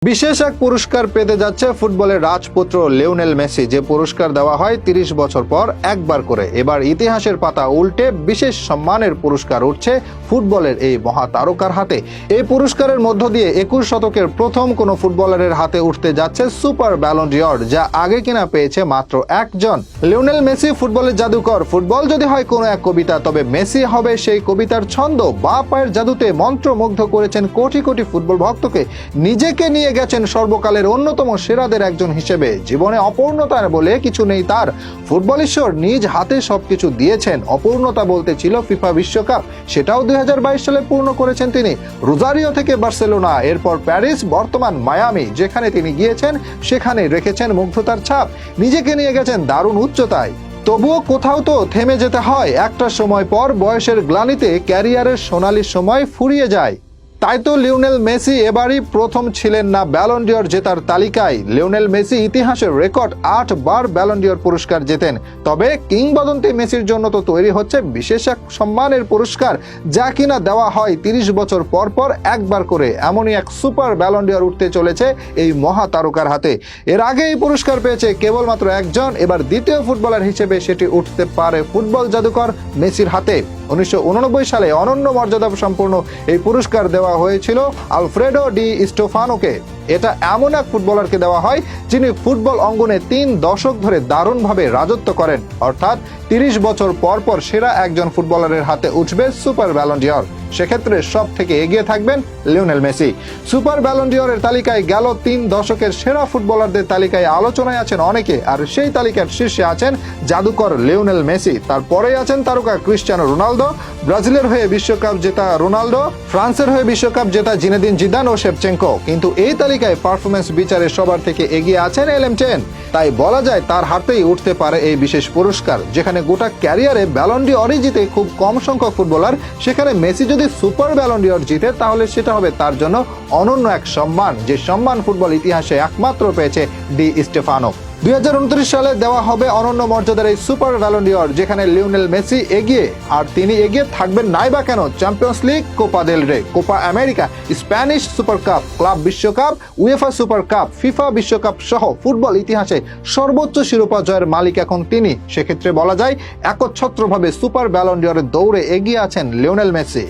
বিশেষ এক পুরস্কার পেতে যাচ্ছে ফুটবলের রাজপুত্র লিওনেল মেসি, যে পুরস্কার দেওয়া হয় ৩০ বছর পর একবার করে। এবার ইতিহাসের পাতা উল্টে বিশেষ সম্মানের পুরস্কার উঠছে ফুটবলের এই মহাতারকার হাতে। এই পুরস্কারের মধ্য দিয়ে ২১ শতকের প্রথম কোনো ফুটবলারের হাতে উঠতে যাচ্ছে সুপার ব্যালন ডি'অর, যা আগে কিনা পেয়েছে মাত্র একজন। লিওনেল মেসি ফুটবলের জাদুকর। ফুটবল যদি হয় কোনো এক কবিতা, তবে মেসি হবে সেই কবিতার ছন্দ। বা পায়ের জাদুতে মন্ত্রমুগ্ধ করেছেন কোটি কোটি ফুটবল ভক্তকে। নিজেকে নিয়ে গেছেন সর্বকালের অন্যতম সেরাদের একজন হিসেবে। জীবনে অপূর্ণতা বলে কিছু নেই তার। ফুটবল ঈশ্বর নিজ হাতে সবকিছু দিয়েছেন। অপূর্ণতা বলতে ছিল ফিফা বিশ্বকাপ, সেটাও ২০২২ সালে পূর্ণ করেছেন তিনি। রোজারিও থেকে বার্সেলোনা, এরপর প্যারিস, বর্তমান মায়ামি। যেখানে তিনি গিয়েছেন সেখানে রেখেছেন মুগ্ধতার ছাপ। নিজেকে নিয়ে গেছেন দারুণ উচ্চতায়। তবুও কোথাও তো থেমে যেতে হয়। একটা সময় পর বয়সের গ্লানিতে ক্যারিয়ারের সোনালী সময় ফুরিয়ে যায়। তাই তো লিওনেল মেসি এবারই প্রথম ছিলেন না ব্যালন ডি'অর জেতার তালিকায়। লিওনেল মেসি ইতিহাসের রেকর্ড ৮ বার ব্যালন ডি'অর পুরস্কার জেতেন। তবে কিংবদন্তি মেসির জন্য তো তৈরি হচ্ছে বিশেষ এক সম্মানের পুরস্কার, যা কিনা দেওয়া হয় ৩০ বছর পর পর একবার করে। এমনই এক সুপার ব্যালন ডি'অর উঠতে চলেছে এই মহাতারকার হাতে। এর আগে এই পুরস্কার পেয়েছে কেবলমাত্র একজন। এবার দ্বিতীয় ফুটবলার হিসেবে সেটি উঠতে পারে ফুটবল জাদুকর মেসির হাতে। ১৯৮৯ সালে অনন্য মর্যাদা সম্পূর্ণ এই পুরস্কার দেওয়া হয়েছিল আলফ্রেডো ডি স্টেফানোকে। এটা এমন এক ফুটবলারকে দেওয়া হয় যিনি ফুটবল অঙ্গনে ৩ দশক ধরে দারুণভাবে রাজত্ব করেন। অর্থাৎ ৩০ বছর পর পর সেরা একজন ফুটবলারের হাতে উঠবে সুপার ব্যালন ডি'অর। সেক্ষেত্রে সব থেকে এগিয়ে থাকবেন লিওনেল মেসি। সুপার ব্যালন ডি'অরের তালিকায় গেল ৩ দশকের সেরা ফুটবলারদের তালিকায় আলোচনায় আছেন অনেকে, আর সেই তালিকার শীর্ষে আছেন জাদুকর লিওনেল মেসি। তারপরেই আছেন তারকা ক্রিস্টিয়ানো রোনালদো, ব্রাজিলের হয়ে বিশ্বকাপ জেতা রোনালদো, ফ্রান্সের হয়ে বিশ্বকাপ জেতা জিনেদিন জিদান ও শেভচেঙ্কো। কিন্তু এই তালিকায় পারফরমেন্স বিচারে সবার থেকে এগিয়ে আছেন এলএম10। তাই বলা যায় তার হাতেই উঠতে পারে এই বিশেষ পুরস্কার। যেখানে গোটা ক্যারিয়ারে ব্যালন ডি'অরই জিতে খুব কম সংখ্যক ফুটবলার, সেখানে মেসি যদি সুপার ব্যালন ডি'অর জিতে তাহলে সেটা হবে তার জন্য অনন্য এক সম্মান, যে সম্মান ফুটবল ইতিহাসে একমাত্র পেয়েছে ডি স্টেফানো। ২০২৯ সালে দেওয়া হবে অনন্য মর্যাদার এই সুপার ব্যালন ডি'অর, যেখানে লিওনেল মেসি এগিয়ে। আর তিনি এগিয়ে থাকবেন নাই বা কেন? চ্যাম্পিয়ন্স লিগ, কোপা দেল রে, Copa America, Spanish super cup, club বিশ্বকাপ, উয়েফা সুপার কাপ, ফিফা বিশ্বকাপ সহ ফুটবল ইতিহাসে সর্বোচ্চ শিরোপা জয়ের মালিক এখন তিনি। সেক্ষেত্রে বলা যায় একচ্ছত্রভাবে সুপার ব্যালন ডি'অরের দৌড়ে এগিয়ে আছেন লিওনেল মেসি।